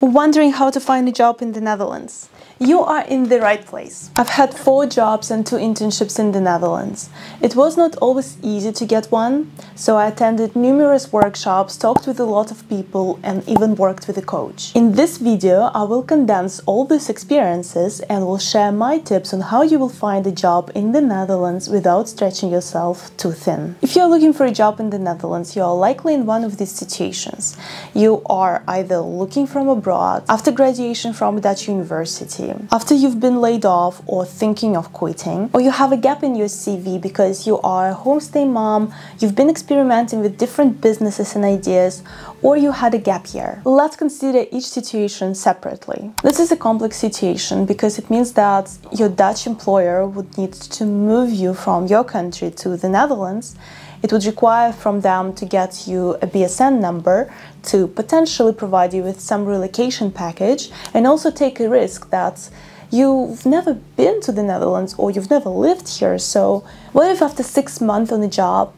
Wondering how to find a job in the Netherlands? You are in the right place. I've had 4 jobs and 2 internships in the Netherlands. It was not always easy to get one, so I attended numerous workshops, talked with a lot of people, and even worked with a coach. In this video, I will condense all these experiences and will share my tips on how you will find a job in the Netherlands without stretching yourself too thin. If you're looking for a job in the Netherlands, you are likely in one of these situations. You are either looking from abroad, after graduation from a Dutch university, after you've been laid off or thinking of quitting, or you have a gap in your CV because you are a homestay mom, you've been experimenting with different businesses and ideas, or you had a gap year. Let's consider each situation separately. This is a complex situation because it means that your Dutch employer would need to move you from your country to the Netherlands. It would require from them to get you a BSN number, to potentially provide you with some relocation package, and also take a risk that you've never been to the Netherlands or you've never lived here. So what if after 6 months on the job,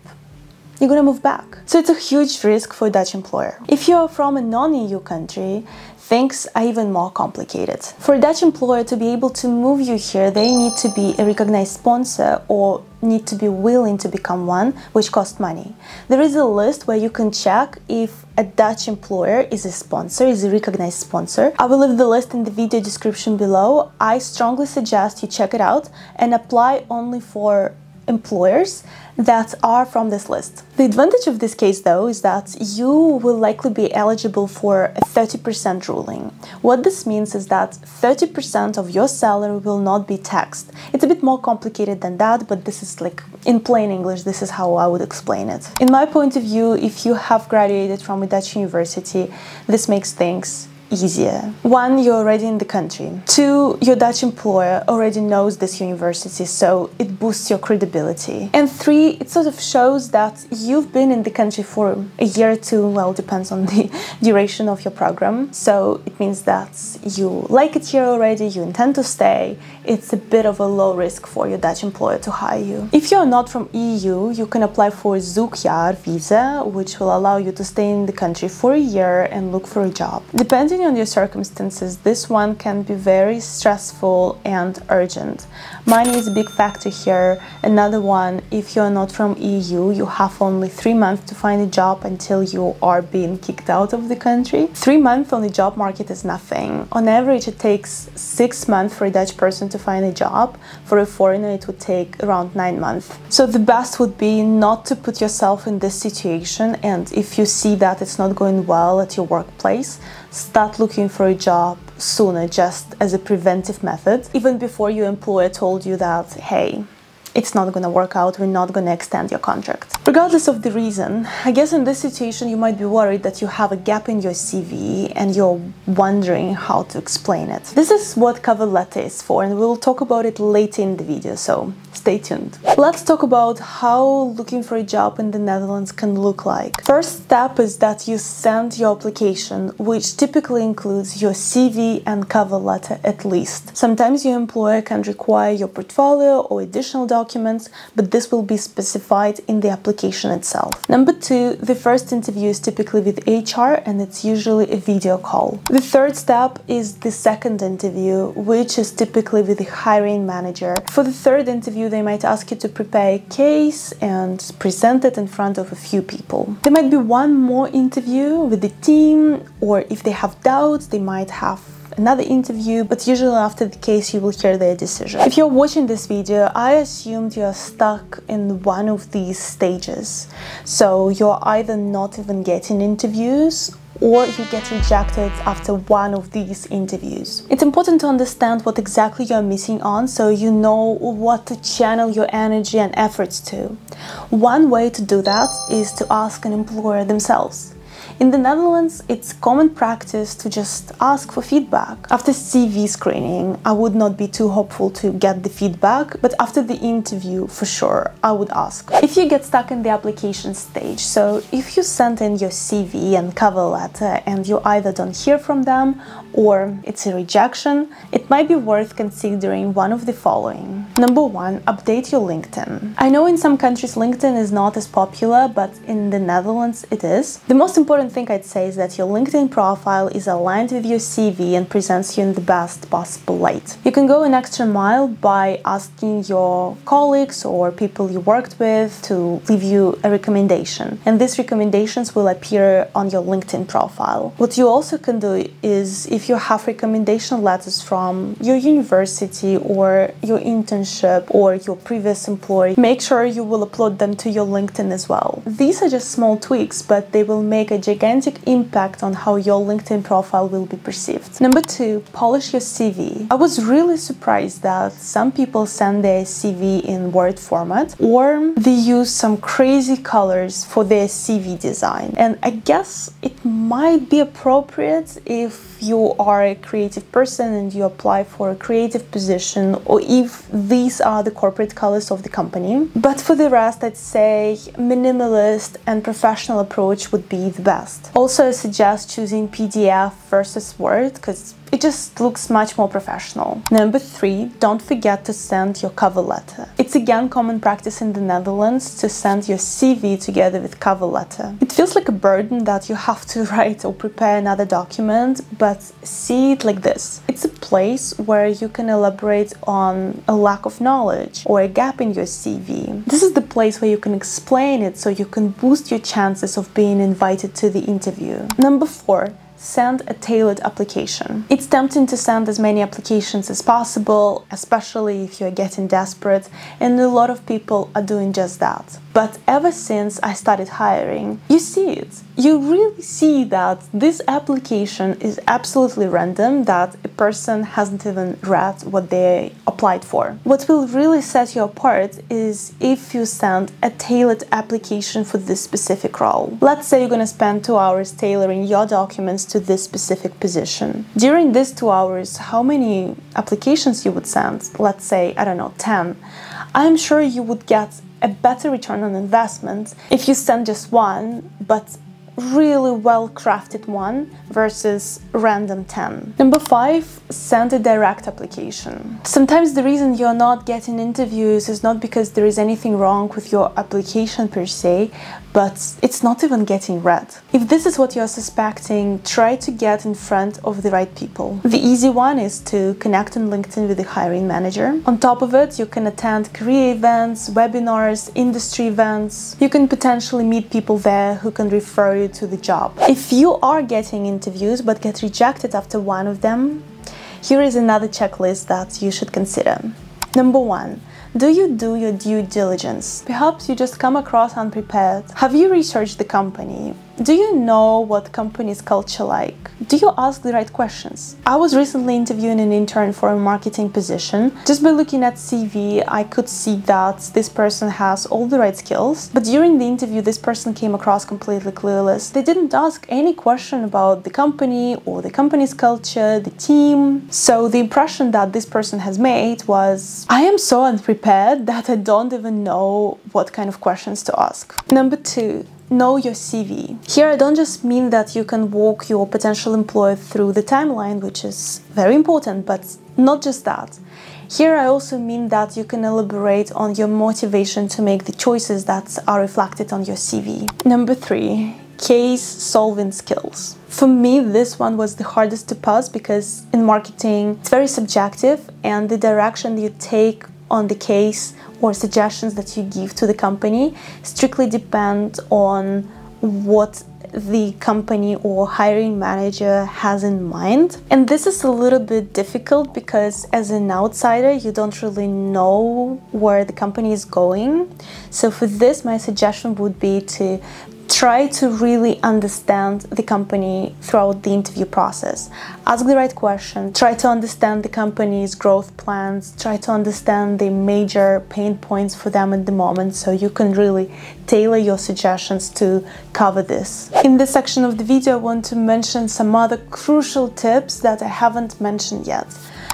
you're gonna move back? So it's a huge risk for a Dutch employer. If you're from a non-EU country, things are even more complicated. For a Dutch employer to be able to move you here, they need to be a recognized sponsor or need to be willing to become one, which costs money. There is a list where you can check if a Dutch employer is a sponsor, is a recognized sponsor. I will leave the list in the video description below. I strongly suggest you check it out and apply only for employers that are from this list. The advantage of this case, though, is that you will likely be eligible for a 30% ruling. What this means is that 30% of your salary will not be taxed. It's a bit more complicated than that, but this is like, in plain English, this is how I would explain it. In my point of view, if you have graduated from a Dutch university, this makes things easier. 1, you're already in the country. 2, your Dutch employer already knows this university, so it boosts your credibility. And 3, it sort of shows that you've been in the country for a year or 2, well, depends on the duration of your program. So it means that you like it here already, you intend to stay. It's a bit of a low risk for your Dutch employer to hire you. If you're not from EU, you can apply for a zoekjaar visa, which will allow you to stay in the country for a year and look for a job. Depending on your circumstances, this one can be very stressful and urgent. Money is a big factor here. Another one, if you're not from EU, you have only 3 months to find a job until you are being kicked out of the country. 3 months on the job market is nothing. On average, it takes 6 months for a Dutch person to find a job. For a foreigner, it would take around 9 months. So the best would be not to put yourself in this situation, and if you see that it's not going well at your workplace, start looking for a job sooner, just as a preventive method, even before your employer told you that, hey, it's not going to work out, we're not going to extend your contract. Regardless of the reason, I guess in this situation you might be worried that you have a gap in your CV and you're wondering how to explain it. This is what cover letter is for, and we'll talk about it later in the video, so stay tuned. Let's talk about how looking for a job in the Netherlands can look like. First step is that you send your application, which typically includes your CV and cover letter at least. Sometimes your employer can require your portfolio or additional documents, but this will be specified in the application itself. Number 2, the first interview is typically with HR, and it's usually a video call. The third step is the second interview, which is typically with the hiring manager. For the third interview, they might ask you to prepare a case and present it in front of a few people. There might be one more interview with the team, or if they have doubts, they might have another interview, but usually after the case you will hear their decision. If you're watching this video, I assumed you're stuck in one of these stages. So you're either not even getting interviews, or you get rejected after one of these interviews. It's important to understand what exactly you're missing on, so you know what to channel your energy and efforts to. One way to do that is to ask an employer themselves. In the Netherlands, it's common practice to just ask for feedback. After CV screening, I would not be too hopeful to get the feedback, but after the interview, for sure, I would ask. If you get stuck in the application stage, so if you send in your CV and cover letter and you either don't hear from them or it's a rejection, it might be worth considering one of the following. Number 1, update your LinkedIn. I know in some countries LinkedIn is not as popular, but in the Netherlands it is. The most important second thing I'd say is that your LinkedIn profile is aligned with your CV and presents you in the best possible light. You can go an extra mile by asking your colleagues or people you worked with to leave you a recommendation, and these recommendations will appear on your LinkedIn profile. What you also can do is, if you have recommendation letters from your university or your internship or your previous employer, make sure you will upload them to your LinkedIn as well. These are just small tweaks, but they will make a gigantic impact on how your LinkedIn profile will be perceived. Number 2, polish your CV. I was really surprised that some people send their CV in Word format, or they use some crazy colors for their CV design. And I guess it might be appropriate if you are a creative person and you apply for a creative position, or if these are the corporate colors of the company. But for the rest, I'd say minimalist and professional approach would be the best. Also, I suggest choosing PDF versus Word because it just looks much more professional. Number 3, don't forget to send your cover letter. It's again common practice in the Netherlands to send your CV together with cover letter. It feels like a burden that you have to write or prepare another document, but see it like this. It's a place where you can elaborate on a lack of knowledge or a gap in your CV. This is the place where you can explain it so you can boost your chances of being invited to the interview. Number 4, send a tailored application. It's tempting to send as many applications as possible, especially if you're getting desperate, and a lot of people are doing just that. But ever since I started hiring, you see it. You really see that this application is absolutely random, that a person hasn't even read what they applied for. What will really set you apart is if you send a tailored application for this specific role. Let's say you're going to spend 2 hours tailoring your documents to this specific position. During these 2 hours, how many applications you would send? Let's say, I don't know, 10. I'm sure you would get a better return on investment if you send just one, but really well-crafted one versus random 10. Number 5, send a direct application. Sometimes the reason you're not getting interviews is not because there is anything wrong with your application per se, but it's not even getting read. If this is what you're suspecting, try to get in front of the right people. The easy one is to connect on LinkedIn with the hiring manager. On top of it, you can attend career events, webinars, industry events. You can potentially meet people there who can refer you to the job. If you are getting interviews but get rejected after one of them, here is another checklist that you should consider. Number 1, do you do your due diligence? Perhaps you just come across unprepared. Have you researched the company? Do you know what company's culture like? Do you ask the right questions? I was recently interviewing an intern for a marketing position. Just by looking at CV, I could see that this person has all the right skills, but during the interview, this person came across completely clueless. They didn't ask any question about the company or the company's culture, the team. So the impression that this person has made was, I am so unprepared that I don't even know what kind of questions to ask. Number 2, know your CV. Here I don't just mean that you can walk your potential employer through the timeline, which is very important, but not just that. Here I also mean that you can elaborate on your motivation to make the choices that are reflected on your CV. Number 3, case solving skills. For me, this one was the hardest to pass because in marketing, it's very subjective, and the direction you take on the case or suggestions that you give to the company strictly depend on what the company or hiring manager has in mind. And this is a little bit difficult because as an outsider, you don't really know where the company is going. So for this, my suggestion would be to try to really understand the company throughout the interview process. Ask the right question, try to understand the company's growth plans, try to understand the major pain points for them at the moment so you can really tailor your suggestions to cover this. In this section of the video, I want to mention some other crucial tips that I haven't mentioned yet.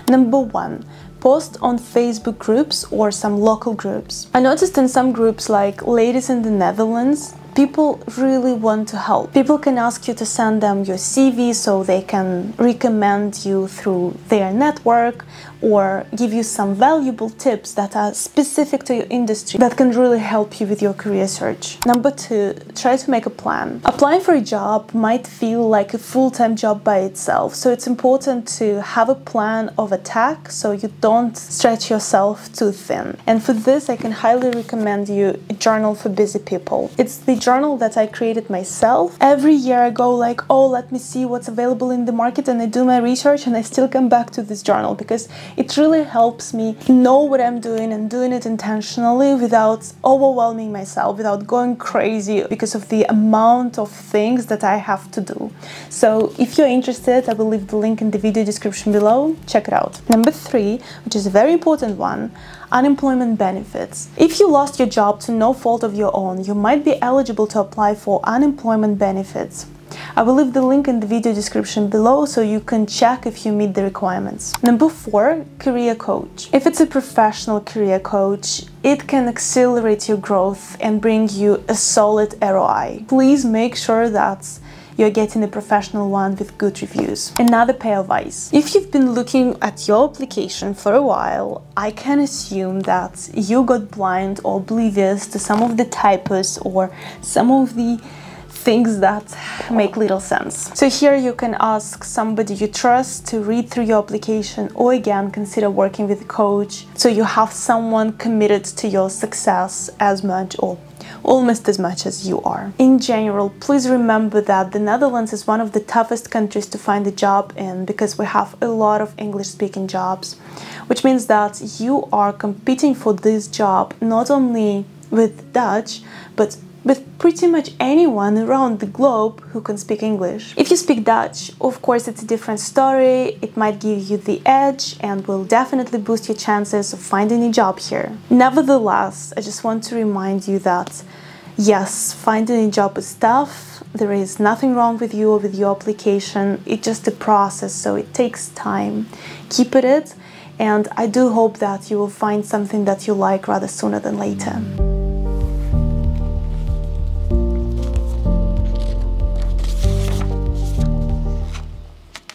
Number 1, post on Facebook groups or some local groups. I noticed in some groups like Ladies in the Netherlands, people really want to help. People can ask you to send them your CV so they can recommend you through their network or give you some valuable tips that are specific to your industry that can really help you with your career search. Number 2, try to make a plan. Applying for a job might feel like a full-time job by itself, so it's important to have a plan of attack so you don't stretch yourself too thin. And for this, I can highly recommend you a journal for busy people. It's the journal that I created myself. Every year I go like, oh, let me see what's available in the market, and I do my research, and I still come back to this journal because it really helps me know what I'm doing and doing it intentionally without overwhelming myself, without going crazy because of the amount of things that I have to do. So if you're interested, I will leave the link in the video description below. Check it out. Number 3, which is a very important one, unemployment benefits. If you lost your job to no fault of your own, you might be eligible to apply for unemployment benefits. I will leave the link in the video description below so you can check if you meet the requirements. Number 4, career coach. If it's a professional career coach, it can accelerate your growth and bring you a solid ROI. Please make sure that you're getting a professional one with good reviews. Another pair of eyes. If you've been looking at your application for a while, I can assume that you got blind or oblivious to some of the typos or some of the things that make little sense. So here you can ask somebody you trust to read through your application, or again, consider working with a coach so you have someone committed to your success as much or almost as much as you are. In general, please remember that the Netherlands is one of the toughest countries to find a job in because we have a lot of English-speaking jobs, which means that you are competing for this job not only with Dutch, but with pretty much anyone around the globe who can speak English. If you speak Dutch, of course, it's a different story. It might give you the edge and will definitely boost your chances of finding a job here. Nevertheless, I just want to remind you that yes, finding a job is tough. There is nothing wrong with you or with your application. It's just a process, so it takes time. Keep at it, and I do hope that you will find something that you like rather sooner than later.